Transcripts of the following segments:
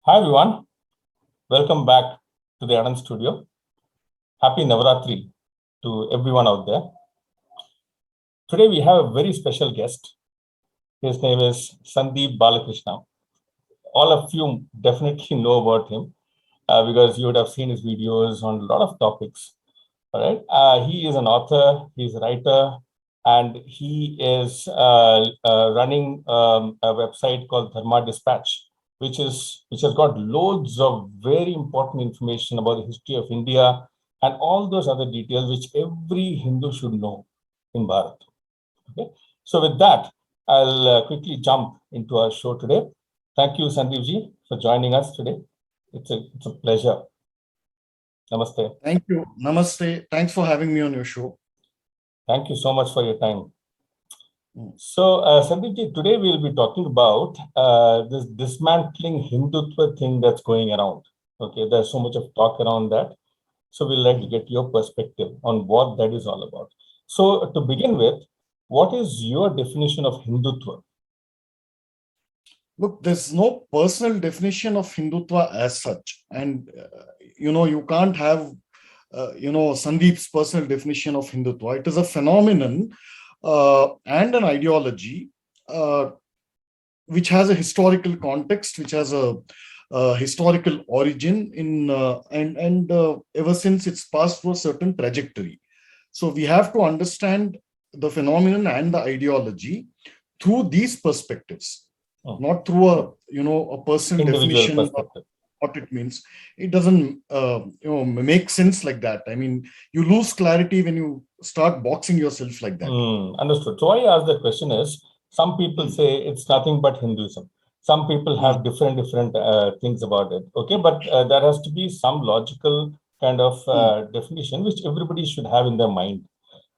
Hi everyone, welcome back to the Anand Studio. Happy Navaratri to everyone out there. Today we have a very special guest. His name is Sandeep Balakrishna. All of you definitely know about him because you would have seen his videos on a lot of topics. All right, he is an author, he's a writer, and he is running a website called Dharma Dispatch, which has got loads of very important information about the history of India and all those other details which every Hindu should know in Bharat. Okay, so with that, I'll quickly jump into our show today. Thank you, Sandeep ji, for joining us today. It's a pleasure. Namaste. Thank you. Namaste. Thanks for having me on your show. Thank you so much for your time. Mm. So, Sandeep ji, today we'll be talking about this dismantling Hindutva thing that's going around. Okay, there's so much of talk around that. So, we'd like to get your perspective on what that is all about. So, to begin with, what is your definition of Hindutva? Look, there's no personal definition of Hindutva as such. And, you can't have, Sandeep's personal definition of Hindutva. It is a phenomenon and an ideology which has a historical context, which has a historical origin and ever since it's passed through a certain trajectory. So we have to understand the phenomenon and the ideology through these perspectives, not through a personal Individual definition of perspective. what it means. It doesn't make sense like that. I mean, you lose clarity when you start boxing yourself like that. Understood. So why I ask that question is, some people say it's nothing but Hinduism. Some people have different things about it. Okay, but there has to be some logical kind of definition which everybody should have in their mind.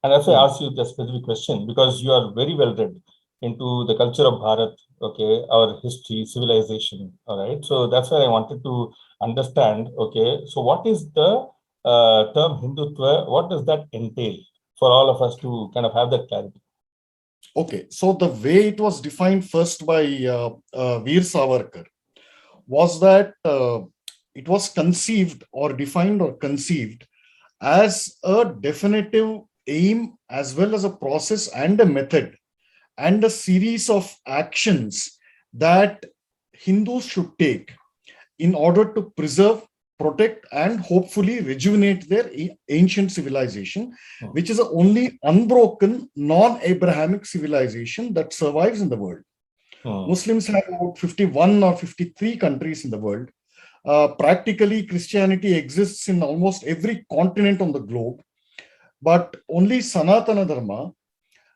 And that's why I asked you the specific question, because you are very well read into the culture of Bharat, okay, our history, civilization. All right. So that's why I wanted to understand, okay, so what is the term Hindutva? What does that entail for all of us to kind of have that clarity? Okay, so the way it was defined first by Veer Savarkar was that it was conceived or defined or conceived as a definitive aim as well as a process and a method and a series of actions that Hindus should take in order to preserve, protect, and hopefully rejuvenate their ancient civilization, which is the only unbroken non-Abrahamic civilization that survives in the world. Muslims have about 51 or 53 countries in the world. Practically, Christianity exists in almost every continent on the globe, but only Sanatana Dharma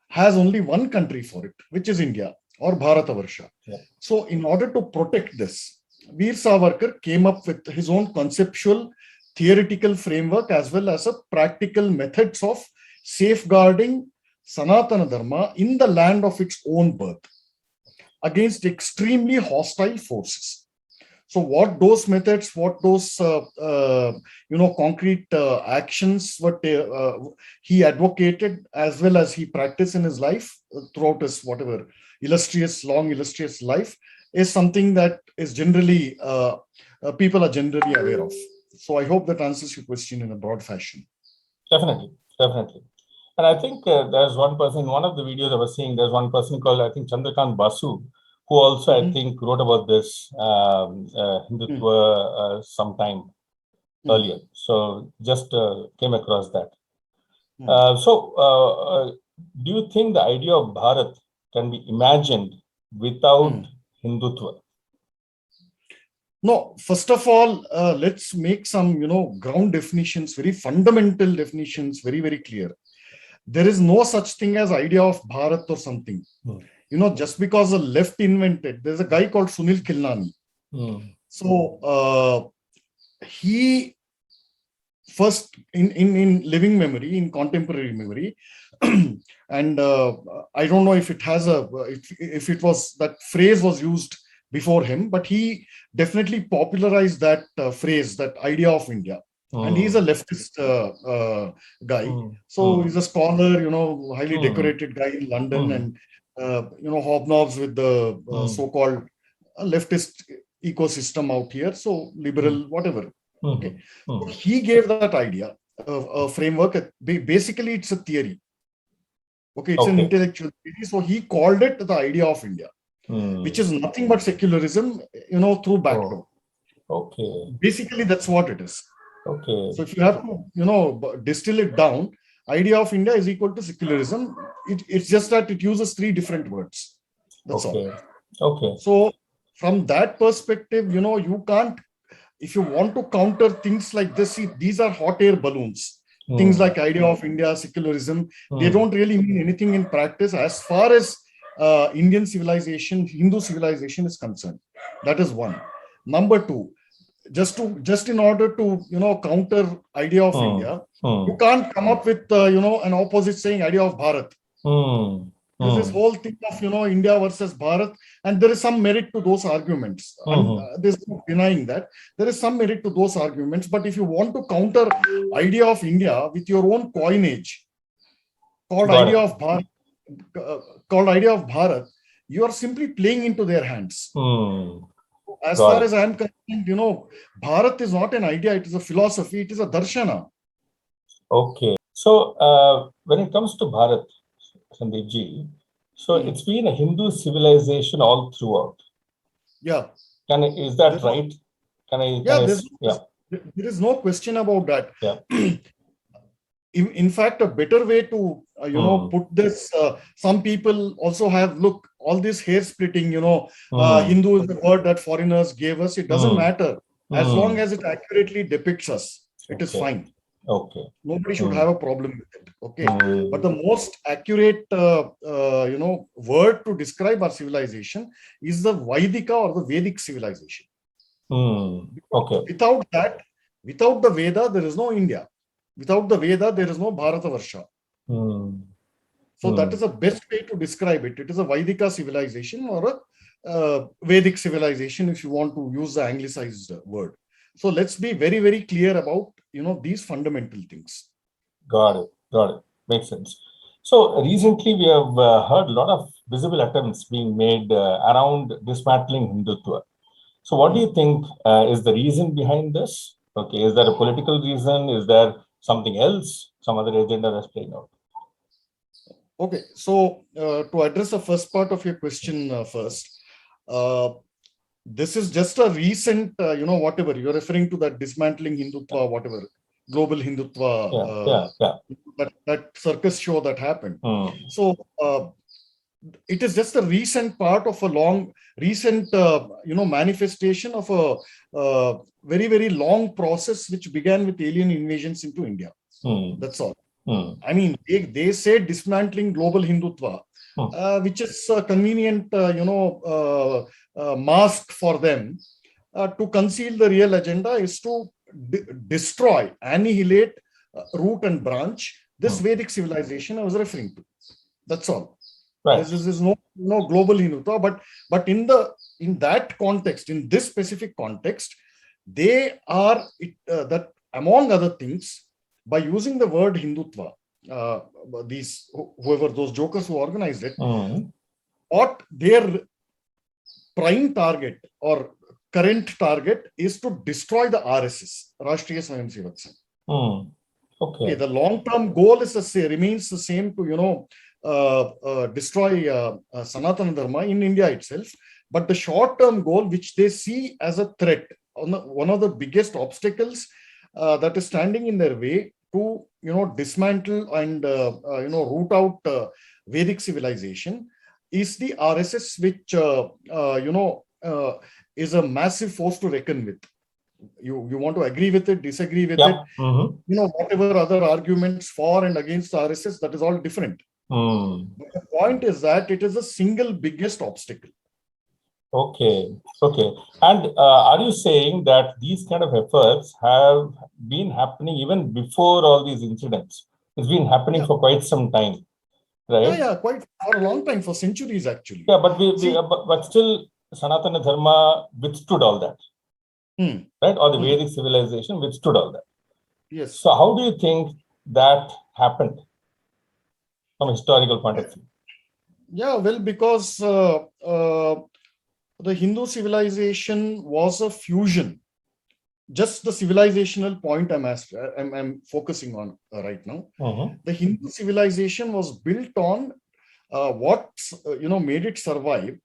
has only one country for it, which is India or Bharatavarsha. Yeah. So in order to protect this, Veer Savarkar came up with his own conceptual, theoretical framework as well as a practical methods of safeguarding Sanatana Dharma in the land of its own birth against extremely hostile forces. So what those methods, what those concrete actions, what he advocated as well as he practiced in his life throughout his whatever long illustrious life is something that is generally people are generally aware of. So I hope that answers your question in a broad fashion. Definitely. And I think there's one person, in one of the videos I was seeing, there's one person called, I think, Chandrakant Basu, who also, I think, wrote about this Hindutva sometime earlier. So just came across that. Do you think the idea of Bharat can be imagined without Hindutva? No, first of all, let's make some, ground definitions, very fundamental definitions, very, very clear. There is no such thing as idea of Bharat or something. Just because the left invented, there's a guy called Sunil Khilnani. So he first in living memory, in contemporary memory, and I don't know if it has if it was that phrase was used before him, but he definitely popularized that phrase, that idea of India. And he's a leftist guy. So he's a scholar, highly decorated guy in London and, hobnobs with the so-called leftist ecosystem out here. So liberal, whatever. Okay. Mhm. He gave that idea of a framework. Basically, it's a theory. Okay, it's an Okay. intellectual theory. So he called it the idea of India, which is nothing but secularism, through backdoor. Okay. Basically, that's what it is. Okay. So if you have to, distill it down, idea of India is equal to secularism. It's just that it uses three different words. That's Okay. all. Okay. So from that perspective, you can't, if you want to counter things like this, see, these are hot air balloons. Things like idea of India, secularism, they don't really mean anything in practice as far as Indian civilization, Hindu civilization is concerned. That is one. Number two, just in order to counter idea of India, you can't come up with an opposite saying idea of Bharat. There's this whole thing of India versus Bharat, and there is some merit to those arguments. There's no denying that there is some merit to those arguments. But if you want to counter idea of India with your own coinage called idea of Bharat, you are simply playing into their hands. As far as I am concerned, Bharat is not an idea; it is a philosophy. It is a darshana. Okay. So when it comes to Bharat, Sandeep ji, so it's been a Hindu civilization all throughout. Yeah. Is that right? There is no question about that. Yeah. In fact, a better way to put this, some people also have, look, all this hair splitting, Hindu is the word that foreigners gave us. It doesn't matter. As long as it accurately depicts us, it is fine. Okay. Nobody should have a problem with it. Okay. But the most accurate, word to describe our civilization is the Vaidika or the Vedic civilization. Okay. Without that, without the Veda, there is no India. Without the Veda, there is no Bharatavarsha. So that is the best way to describe it. It is a Vaidika civilization or a Vedic civilization, if you want to use the anglicized word. So let's be very, very clear about these fundamental things. Got it. Makes sense. So recently we have heard a lot of visible attempts being made around dismantling Hindutva. So what do you think is the reason behind this? Okay, is there a political reason? Is there something else, some other agenda that's playing out? Okay, so to address the first part of your question first, this is just a recent, whatever you're referring to, that dismantling Hindutva, whatever, global Hindutva, that circus show that happened. So it is just a recent part of a recent manifestation of a very, very long process which began with alien invasions into India. That's all. I mean, they say dismantling global Hindutva, which is a convenient, mask for them to conceal the real agenda is to destroy, annihilate, root and branch this Vedic civilization I was referring to. That's all. Right. This is no global Hindutva, but in that context, in this specific context, they are that, among other things, by using the word Hindutva, those jokers who organized it, what their prime target or current target is to destroy the RSS, Rashtriya Swayamsevak Sangh. Okay, the long-term goal remains the same to destroy Sanatana Dharma in India itself, but the short-term goal, which they see as a threat, one of the biggest obstacles that is standing in their way to dismantle and root out Vedic civilization, is the RSS, which is a massive force to reckon with. You want to agree with it, disagree with it, whatever other arguments for and against the RSS, that is all different. But the point is that it is the single biggest obstacle. Okay. And are you saying that these kind of efforts have been happening even before all these incidents? It's been happening for quite some time, right? Yeah, quite for a long time, for centuries actually. Yeah, but still Sanatana Dharma withstood all that, right? Or the Vedic civilization withstood all that. Yes. So how do you think that happened from a historical point of view? Yeah, well, because The Hindu civilization was a fusion. Just the civilizational point I'm focusing on right now. Mhm. The Hindu civilization was built on what made it survive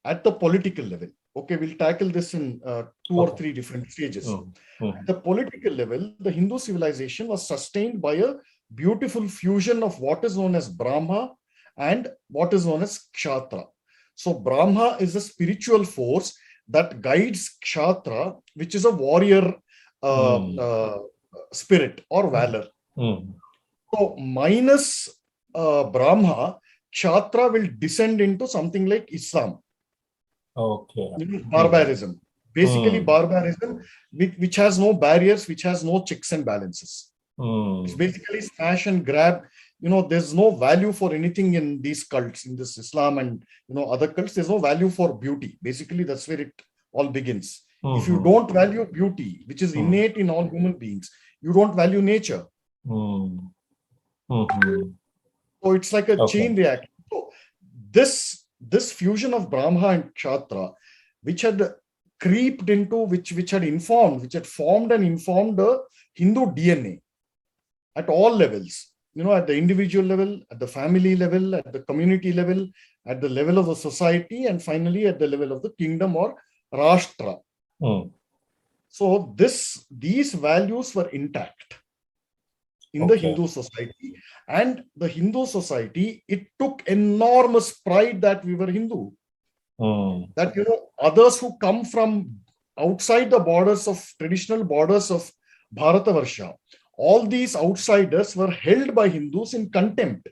at the political level. Okay, we'll tackle this in two or Okay. three different stages. Mhm. At the political level, the Hindu civilization was sustained by a beautiful fusion of what is known as Brahma and what is known as Kshatra. So Brahma is a spiritual force that guides Kshatra, which is a warrior spirit or valor. Mhm. So minus Brahma, Kshatra will descend into something like Islam, Okay. barbarism. Basically, Mm. barbarism which has no barriers, which has no checks and balances. It's Mm. basically smash and grab. There's no value for anything in these cults, in this Islam and other cults. There's no value for beauty. Basically, that's where it all begins. If you Mhm. don't value beauty, which is Mm. innate in all human beings, you don't value nature. Mm. Mhm. So it's like a Okay. chain reaction. So this fusion of Brahma and Kshatra, which had creeped into, which had formed and informed the Hindu DNA at all levels. At the individual level, at the family level, at the community level, at the level of the society, and finally at the level of the kingdom or Rashtra. Mm. So these values were intact in the Hindu society, and the Hindu society, it took enormous pride that we were Hindu. That others who come from outside the borders of traditional borders of Bharatavarsha, all these outsiders were held by Hindus in contempt.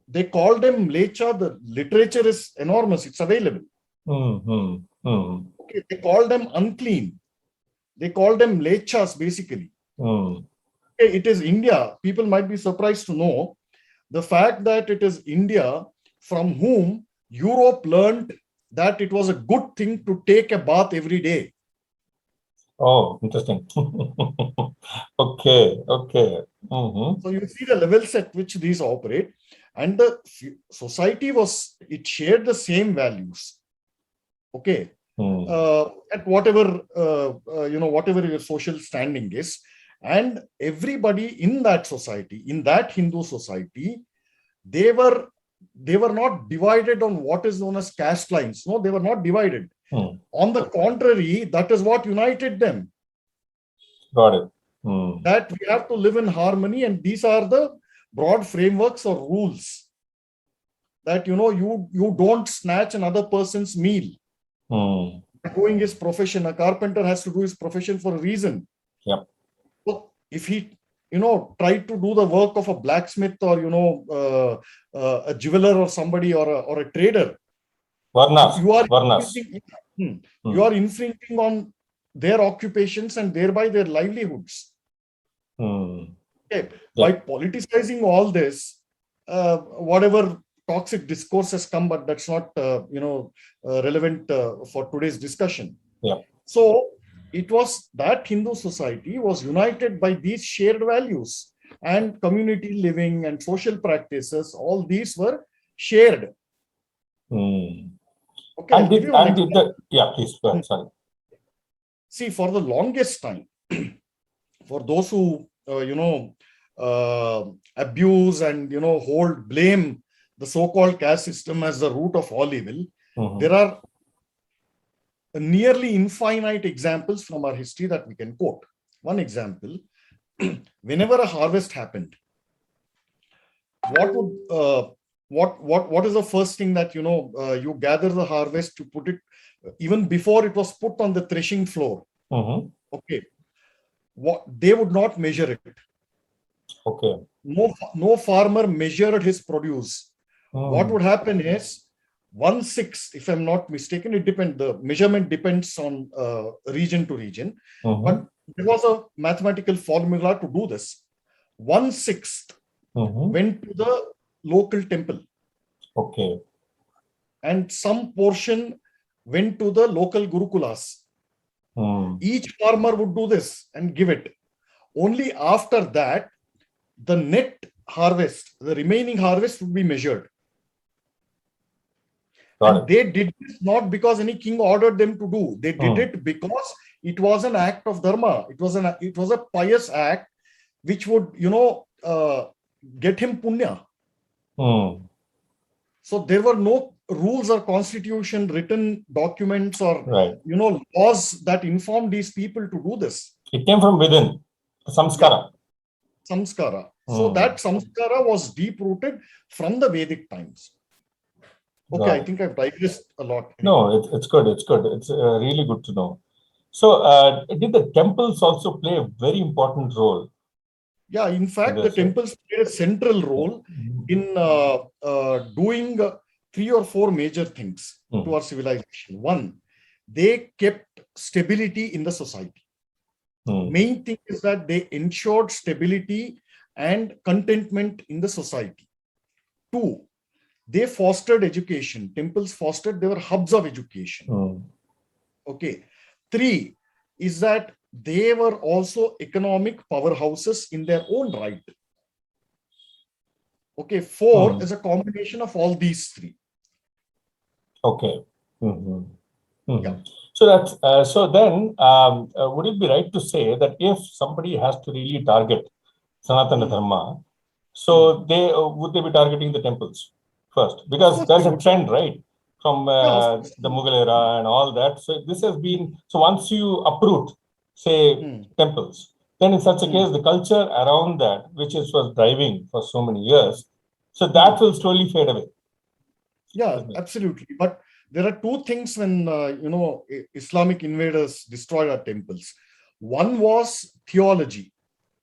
They called them Mlecha. The literature is enormous, it's available. Okay, they called them unclean. They called them Mlechas, basically. Okay, it is India. People might be surprised to know the fact that it is India from whom Europe learned that it was a good thing to take a bath every day. Oh, interesting. Okay. So you see the levels at which these operate, and the society it shared the same values. Okay. At whatever whatever your social standing is, and everybody in that society, in that Hindu society, they were not divided on what is known as caste lines. No, they were not divided. On the contrary, that is what united them. Got it. That we have to live in harmony, and these are the broad frameworks or rules. That you don't snatch another person's meal. Doing his profession, a carpenter has to do his profession for a reason. Yep. So if he tried to do the work of a blacksmith or a jeweler or somebody or a trader, you are infringing on their occupations and thereby their livelihoods. Okay. By politicizing all this, whatever toxic discourse has come, but that's not relevant for today's discussion. Yeah. So it was that Hindu society was united by these shared values, and community living and social practices. All these were shared. Okay. Yeah, please go ahead. Sorry. See, for the longest time, for those who abuse and blame the so-called caste system as the root of all evil, there are nearly infinite examples from our history that we can quote. One example: whenever a harvest happened, what is the first thing that you gather the harvest, to put it, even before it was put on the threshing floor. Okay, what they would not measure it. Okay. No farmer measured his produce. What would happen is 1/6, if I'm not mistaken, it depends. The measurement depends on region to region, but there was a mathematical formula to do this. 1/6 went to the local temple. Okay. And some portion went to the local gurukulas. Each farmer would do this and give it. Only after that, the net harvest, the remaining harvest, would be measured. Got And it. they did this not because any king ordered them to do. They did Hmm. it because it was an act of dharma. It was a pious act which would, get him punya. Hmm. So there were no rules or constitution, written documents, or Right. laws that informed these people to do this. It came from within. Samskara. Samskara. So that samskara was deep rooted from the Vedic times. Okay, Got I it. think I've digressed a lot. No, it's good. It's good. It's really good to know. So, did the temples also play a very important role Yeah, in in fact, the this? Right? temples played a central role in doing three or four major things Hmm. to our civilization. One, they kept stability in the society. Hmm. Main thing is that they ensured stability and contentment in the society. Two, they fostered education. Temples fostered, they were hubs of education. Hmm. Okay. Three is that they were also economic powerhouses in their own right. Okay. Four is a combination of all these three. Okay. Mhm. Mhm. Yeah. So that's so then would it be right to say that if somebody has to really target Sanatana Dharma, so they would they be targeting the temples first? Because course there's they a would. trend, right? From Yeah, of course. the Mughal era and all that. So this has been so once you uproot, say, temples, then in such a case, the culture around that, which was driving for so many years, so that will slowly fade away. Yeah, isn't it? absolutely. But there are two things when Islamic invaders destroyed our temples. One was theology.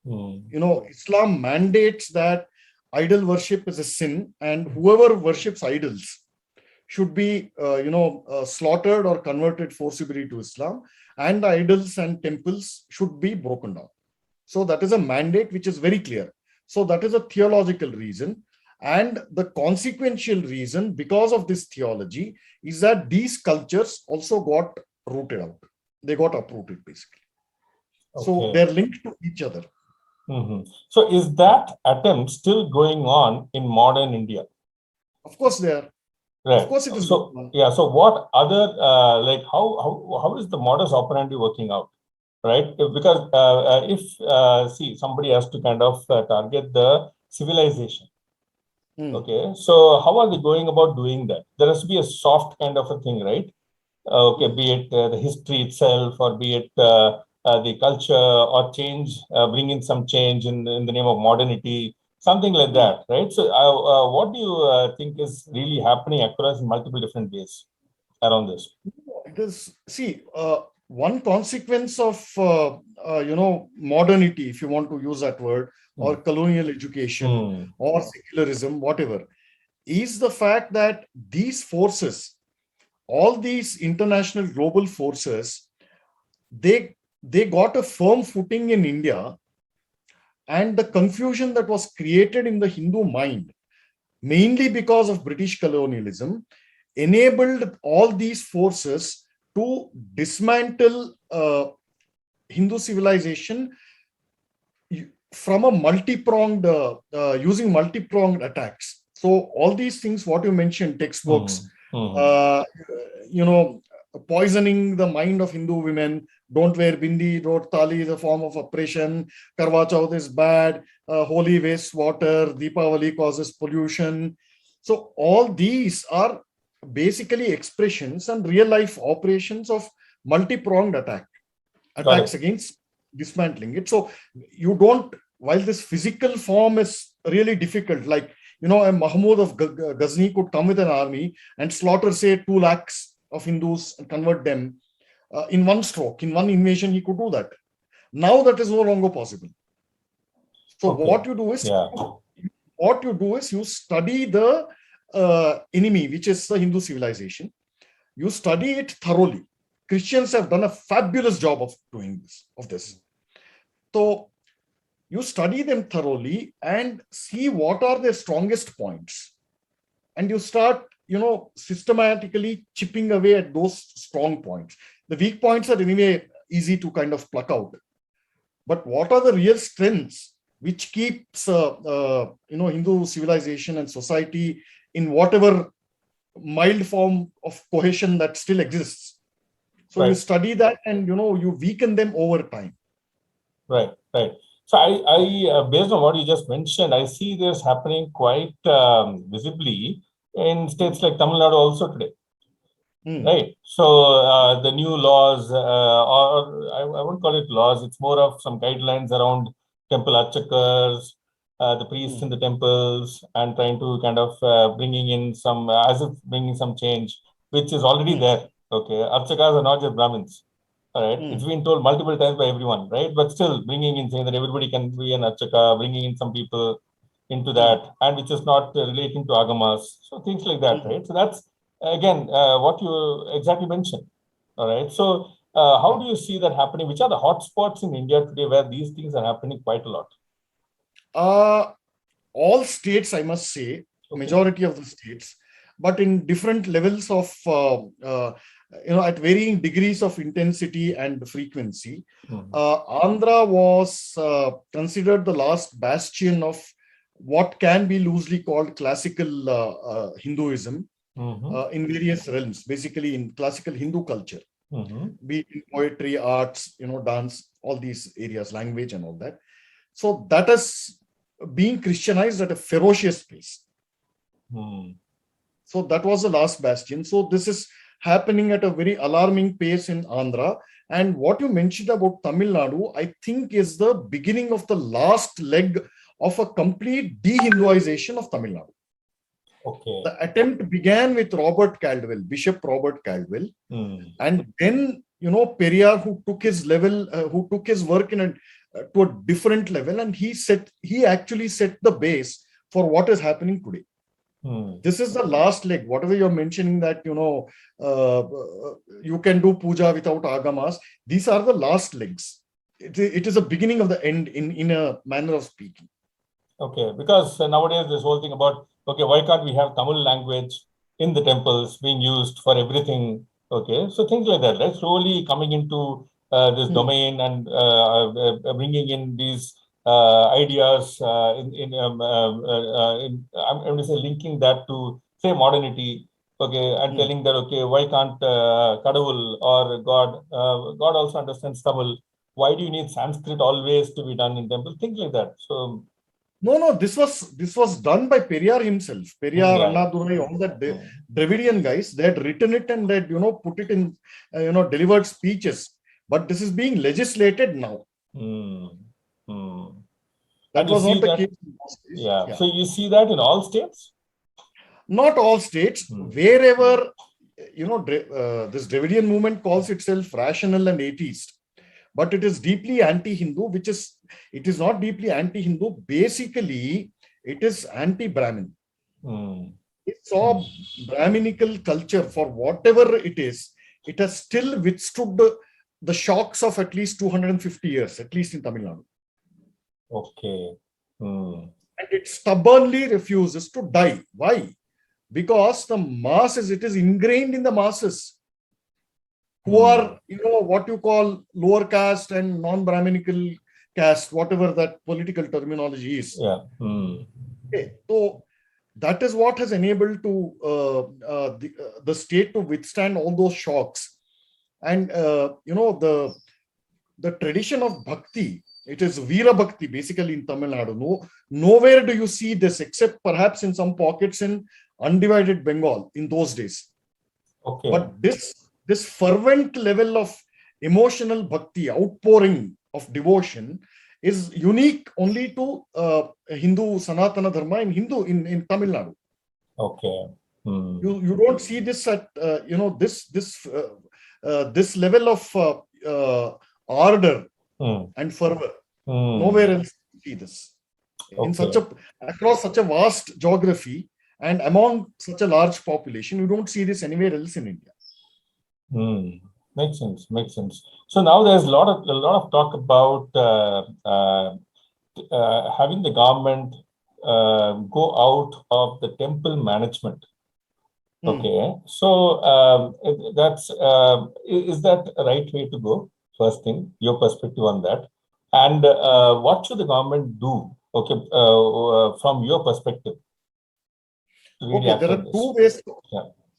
Islam mandates that idol worship is a sin, and whoever worships idols should be slaughtered or converted forcibly to Islam, and the idols and temples should be broken down. So that is a mandate which is very clear. So that is a theological reason. And the consequential reason, because of this theology, is that these cultures also got rooted out. They got uprooted, basically. So Okay. they're linked to each other. So is that attempt still going on in modern India? Of course, they are. Right. Of course, it is. So yeah. So what other like how is the modus operandi working out? Right? Because if see somebody has to kind of target the civilization. Okay. So how are they going about doing that? There has to be a soft kind of a thing, right? Okay, be it the history itself, or be it the culture, or bring in some change in the name of modernity, something like that, right? So, what do you think is really happening across multiple different ways around this? It is, see, one consequence of, modernity, if you want to use that word, or colonial education, or secularism, whatever, is the fact that these forces, all these international global forces, they got a firm footing in India, and the confusion that was created in the Hindu mind, mainly because of British colonialism, enabled all these forces to dismantle Hindu civilization from a multi-pronged, using multi-pronged attacks. So all these things, what you mentioned, textbooks, poisoning the mind of Hindu women. Don't wear bindi, don't tali is a form of oppression. Karwa Chauth is bad. Holy wastes water. Deepavali causes pollution. So all these are basically expressions and real life operations of multi-pronged attacks against dismantling it. So you don't, while this physical form is really difficult, like, a Mahmud of Ghazni could come with an army and slaughter, say, 2 lakhs of Hindus and convert them in one stroke, in one invasion. He could do that. Now that is no longer possible. So what you do is you study the enemy, which is the Hindu civilization. You study it thoroughly. Christians have done a fabulous job of doing this. So you study them thoroughly and see what are their strongest points. And you start, systematically chipping away at those strong points. The weak points are anyway easy to kind of pluck out. But what are the real strengths which keeps, Hindu civilization and society in whatever mild form of cohesion that still exists. So you Right. study that, and you weaken them over time. Right. Right. So based on what you just mentioned, I see this happening quite visibly in states like Tamil Nadu also today. Right. So the new laws, or I won't call it laws, it's more of some guidelines around temple archakas, the priests in the temples, and trying to kind of bringing in some, as if bringing some change, which is already there. Okay. Archakas are not just Brahmins. All right. It's been told multiple times by everyone, right? But still bringing in saying that everybody can be an archaka, bringing in some people into that, and which is not relating to agamas. So things like that, right? So that's again what you exactly mentioned. All right. So how do you see that happening? Which are the hotspots in India today where these things are happening quite a lot? All states, I must say, majority of the states, but in different levels of, at varying degrees of intensity and frequency. Andhra was considered the last bastion of what can be loosely called classical Hinduism in various realms, basically in classical Hindu culture, be it in poetry, arts, dance, all these areas, language and all that. So that has being Christianized at a ferocious pace. So that was the last bastion. So this is happening at a very alarming pace in Andhra. And what you mentioned about Tamil Nadu, I think is the beginning of the last leg of a complete de-Hinduization of Tamil Nadu. Okay. The attempt began with Robert Caldwell, Bishop Robert Caldwell. And then, Periyar, who took his work to a different level, and he actually set the base for what is happening today. This is the last leg. Whatever you're mentioning that, you can do puja without agamas. These are the last legs. It is a beginning of the end in a manner of speaking. Okay, because nowadays this whole thing about, okay, why can't we have Tamil language in the temples being used for everything? Okay, so things like that, right? Slowly coming into this domain and bringing in these ideas I'm going to say linking that to say modernity, okay, and telling that, okay, why can't Kadavul or God, God also understands Tamil. Why do you need Sanskrit always to be done in temple? Things like that. So no, this was done by Periyar himself. Periyar, Annadurai, all that Dravidian guys, they had written it and they had, put it in, delivered speeches. But this is being legislated now. That was not the case in most states. Yeah. So you see that in all states? Not all states. Wherever, this Dravidian movement calls itself rational and atheist, but it is deeply anti-Hindu, it is not deeply anti-Hindu. Basically, it is anti-Brahmin. It saw Brahminical culture for whatever it is. It has still withstood the shocks of at least 250 years, at least in Tamil Nadu. Okay. And it stubbornly refuses to die. Why? Because the masses, it is ingrained in the masses who are, what you call lower caste and non-Brahminical caste, whatever that political terminology is. Yeah. Okay. So that is what has enabled the state to withstand all those shocks. And, the tradition of bhakti, it is Veera Bhakti basically in Tamil Nadu. Nowhere do you see this except perhaps in some pockets in undivided Bengal in those days. Okay. But this fervent level of emotional bhakti, outpouring of devotion, is unique only to Hindu Sanatana Dharma in Tamil Nadu. Okay. You don't see this at this level of ardor and fervor. Nowhere else you see this. In across such a vast geography and among such a large population, you don't see this anywhere else in India. Makes sense. So now there's a lot of talk about having the government go out of the temple management. Okay, so is that the right way to go? First thing, your perspective on that, and what should the government do? Okay, from your perspective. Okay, there are two ways.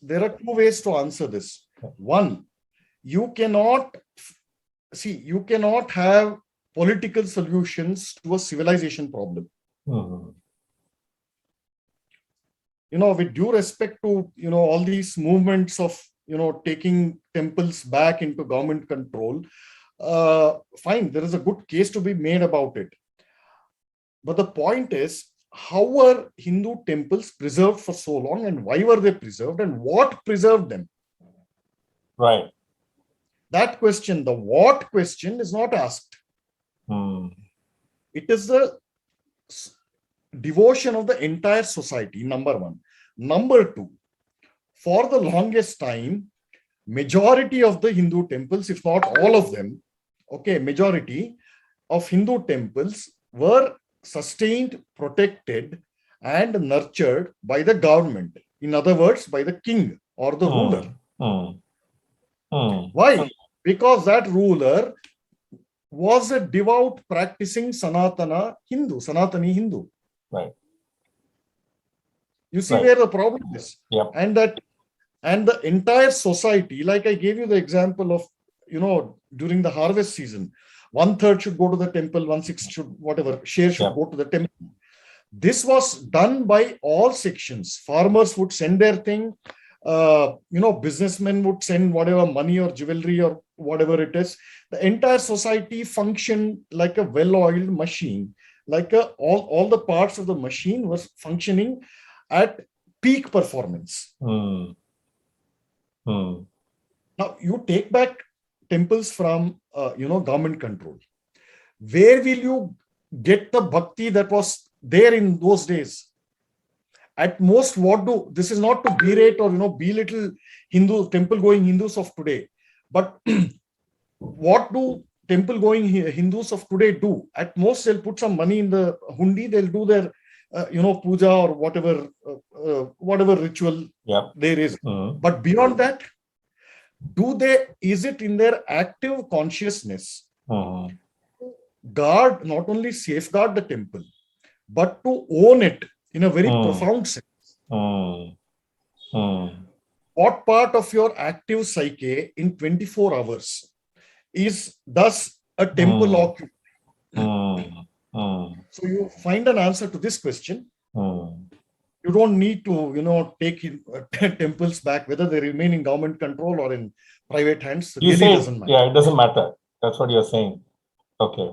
there are two ways to answer this. One, you cannot have political solutions to a civilization problem. With due respect to, all these movements of, taking temples back into government control, fine, there is a good case to be made about it. But the point is, how were Hindu temples preserved for so long, and why were they preserved, and what preserved them? Right. That question, the what question, is not asked. It is the devotion of the entire society, number one. Number two, for the longest time, majority of the Hindu temples, if not all of them, majority of Hindu temples were sustained, protected, and nurtured by the government. In other words, by the king or the ruler. Why? Because that ruler was a devout, practicing Sanatani Hindu. Right. You see where the problem is. Yep. And the entire society, like I gave you the example of, during the harvest season, 1/3 should go to the temple, 1/6 should, share should go to the temple. This was done by all sections. Farmers would send their thing, businessmen would send whatever money or jewelry or whatever it is. The entire society functioned like a well-oiled machine, like all the parts of the machine was functioning at peak performance. Now you take back temples from government control. Where will you get the bhakti that was there in those days? At most, this is not to berate or belittle temple going Hindus of today, but what do temple going Hindus of today do? At most, they'll put some money in the hundi, they'll do their puja or whatever ritual there is. But beyond that, is it in their active consciousness guard, not only safeguard the temple, but to own it in a very profound sense? What part of your active psyche in 24 hours is thus a temple occupied? So you find an answer to this question. You don't need to, take temples back, whether they remain in government control or in private hands. You say, it doesn't matter. That's what you're saying. Okay.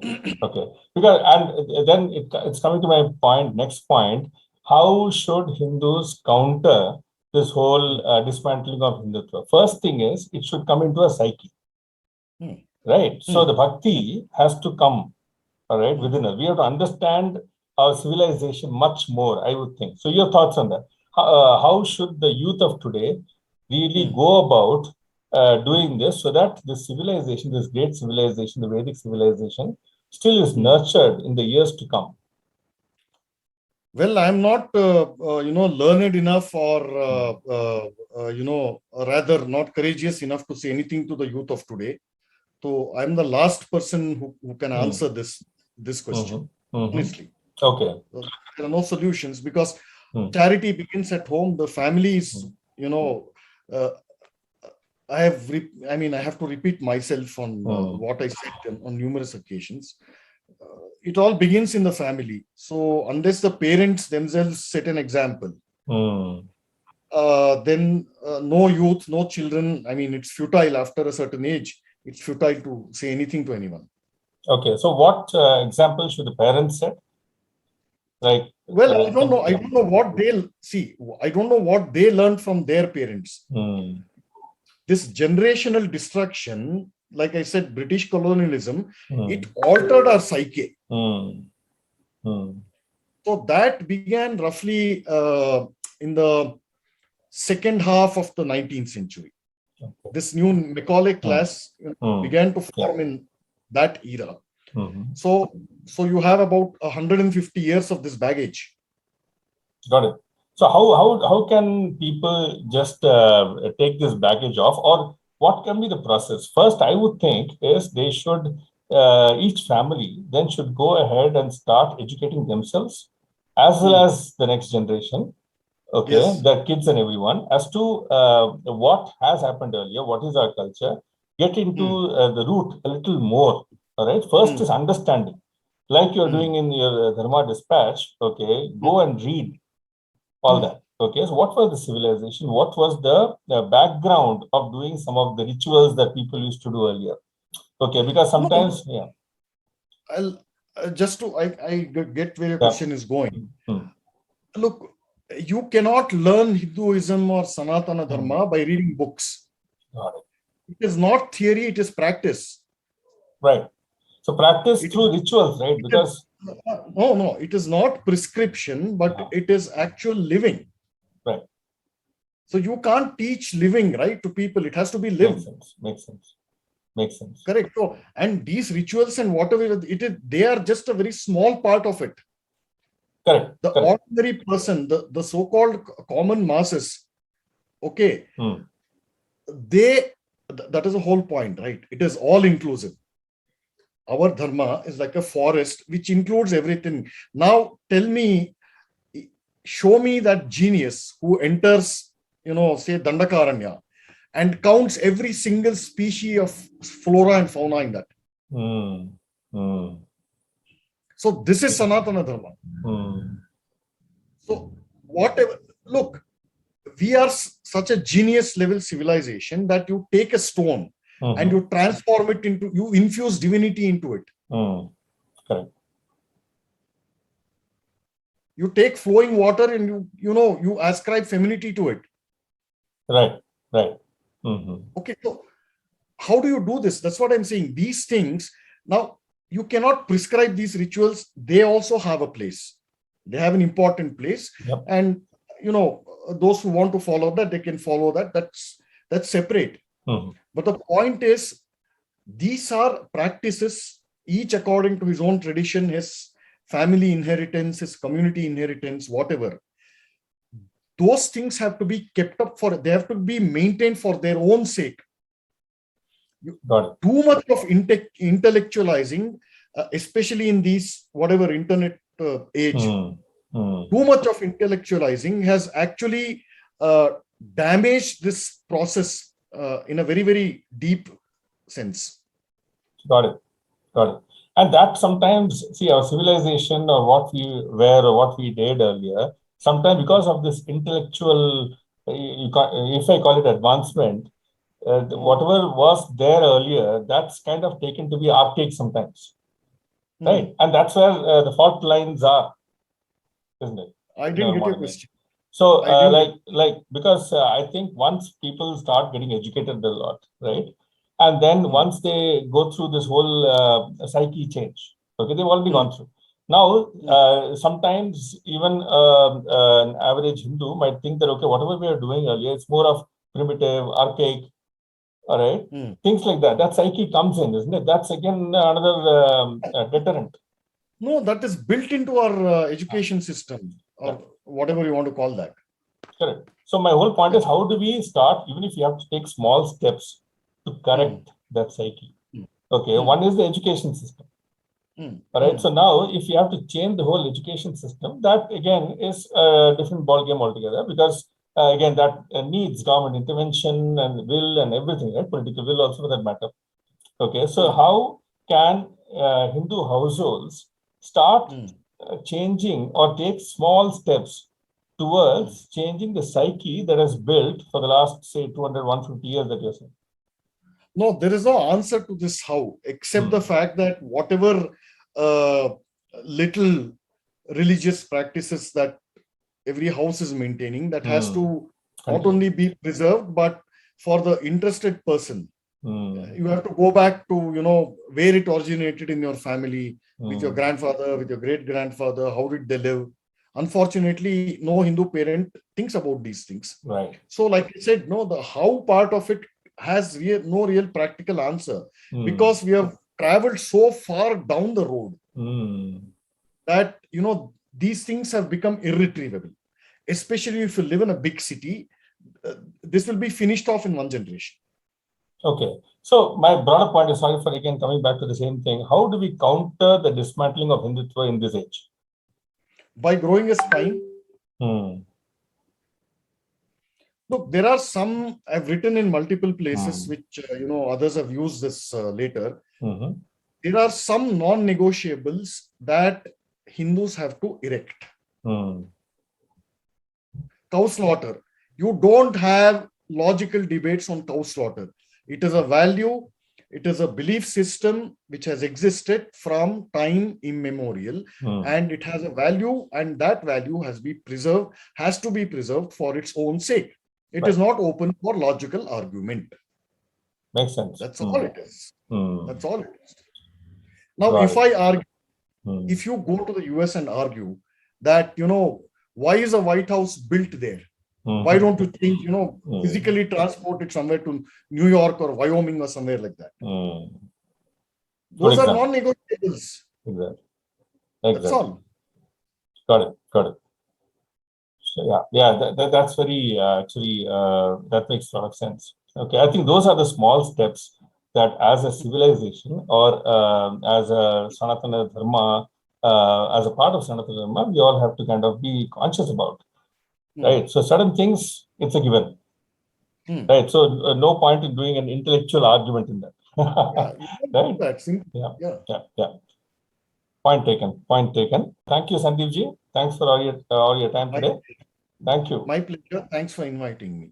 Because, and then it's coming to my next point. How should Hindus counter this whole dismantling of Hindutva? First thing is, it should come into a psyche. Right? So the bhakti has to come, within us. We have to understand our civilization much more, I would think. So your thoughts on that? How should the youth of today really go about doing this so that this civilization, this great civilization, the Vedic civilization, still is nurtured in the years to come? Well, I'm not, learned enough or, rather not courageous enough to say anything to the youth of today. So I'm the last person who can answer this question, honestly. Okay. There are no solutions because charity begins at home. The family is, I have to repeat myself on what I said on numerous occasions. It all begins in the family. So unless the parents themselves set an example, then no youth, no children. It's futile after a certain age. It's futile to say anything to anyone. Okay. So what example should the parents set? I don't know. I don't know what they'll see. I don't know what they learned from their parents. This generational destruction, like I said, British colonialism, it altered our psyche. So that began roughly in the second half of the 19th century. This new Macaulay class began to form in that era. So you have about 150 years of this baggage. Got it. So how can people just take this baggage off, or what can be the process? First, I would think is they should, each family then should go ahead and start educating themselves as well as the next generation okay, Yes. the kids and everyone, as to what has happened earlier, what is our culture, get into the root a little more. All right. First is understanding, like you're doing in your Dharma dispatch. Okay, go and read all that. Okay, so what was the civilization? What was the background of doing some of the rituals that people used to do earlier? Okay, because No, sometimes, yeah, I'll just to I get where your yeah. question is going. Hmm. Look, you cannot learn Hinduism or Sanatana Hmm. Dharma by reading books. Got it. It is not theory, it is practice. Right. So practice It through rituals, right? it is, Because no, it is not prescription, but it is actual living. right. So you can't teach living, right, to people. It has to be Makes lived. sense. Makes sense. Makes sense. Correct. So, and these rituals and whatever it is, they are just a very small part of it. Correct. The Correct. ordinary person, the so-called common masses, okay, that is the whole point, right? It is all inclusive. Our dharma is like a forest which includes everything. Now tell me, show me that genius who enters, say Dandakaranya and counts every single species of flora and fauna in that. So this is Sanatana Dharma. So whatever, look, we are such a genius level civilization that you take a stone and you transform it into, you infuse divinity into it. Correct. You take flowing water and you ascribe femininity to it. Right. Right. Okay, so how do you do this? That's what I'm saying. These things, now you cannot prescribe these rituals. They also have a place. They have an important place. Yep. And those who want to follow that, they can follow that. That's separate. But the point is, these are practices, each according to his own tradition, his family inheritance, his community inheritance, whatever. Those things have to be kept up they have to be maintained for their own sake. Got it. Too much of intellectualizing, especially in these whatever internet age, too much of intellectualizing has actually damaged this process in a very, very deep sense. Got it. Got it. And that sometimes, see, our civilization or what we were or what we did earlier, sometimes because of this intellectual, if I call it advancement, whatever was there earlier, that's kind of taken to be archaic sometimes. Right. And that's where the fault lines are, isn't it? I didn't get your question. So, because I think once people start getting educated a lot, right? And then once they go through this whole psyche change, okay, they've already gone through. Now, sometimes even an average Hindu might think that, okay, whatever we are doing earlier, it's more of primitive, archaic, all right? Things like that. That psyche comes in, isn't it? That's again another deterrent. No, that is built into our education system or whatever you want to call that. Correct. So my whole point is, how do we start, even if you have to take small steps to correct that psyche? Okay, one is the education system. All right. So now, if you have to change the whole education system, that again is a different ballgame altogether, because again, that needs government intervention and will and everything, right? Political will also, for that matter. Okay. So how can Hindu households start changing or take small steps towards changing the psyche that has built for the last, say, 200, 150 years that you're saying? No, there is no answer to this how, except the fact that whatever little religious practices that every house is maintaining, that has to not only be preserved, but for the interested person. You have to go back to, where it originated in your family, with your grandfather, with your great-grandfather, how did they live? Unfortunately, no Hindu parent thinks about these things. Right. So like I said, no, the how part of it has no real practical answer, because we have traveled so far down the road that, these things have become irretrievable. Especially if you live in a big city, this will be finished off in one generation. Okay. So my broader point is, sorry for again coming back to the same thing. How do we counter the dismantling of Hindutva in this age? By growing a spine. Look, there are some I've written in multiple places, Hmm. which others have used this later. Mhm. There are some non-negotiables that Hindus have to erect. Hmm. Cow slaughter. You don't have logical debates on cow slaughter. It is a value, it is a belief system which has existed from time immemorial, Hmm. and it has a value, and that value has to be preserved for its own sake. It is Right. not open for logical argument. Makes sense. That's Hmm. all it is. Hmm. That's all it is. Now, Got if it. I argue, Hmm. if you go to the US and argue that, why is a White House built there? Why Mhm. don't you think, Hmm. physically transport it somewhere to New York or Wyoming or somewhere like that? Hmm. Good Those are example. non-negotiables. Exactly. That's Exactly. all. Got it. Got it. So, yeah. That's very actually that makes a lot of sense. Okay, I think those are the small steps that, as a civilization or as a Sanatana Dharma, as a part of Sanatana Dharma, we all have to kind of be conscious about. Right. So certain things, it's a given. Right. So no point in doing an intellectual argument in that. Yeah, Right. that's simple. Yeah. Yeah. Yeah. Point taken. Point taken. Thank you, Sandeep ji. Thanks for all your time today. Thank you. My pleasure. Thanks for inviting me.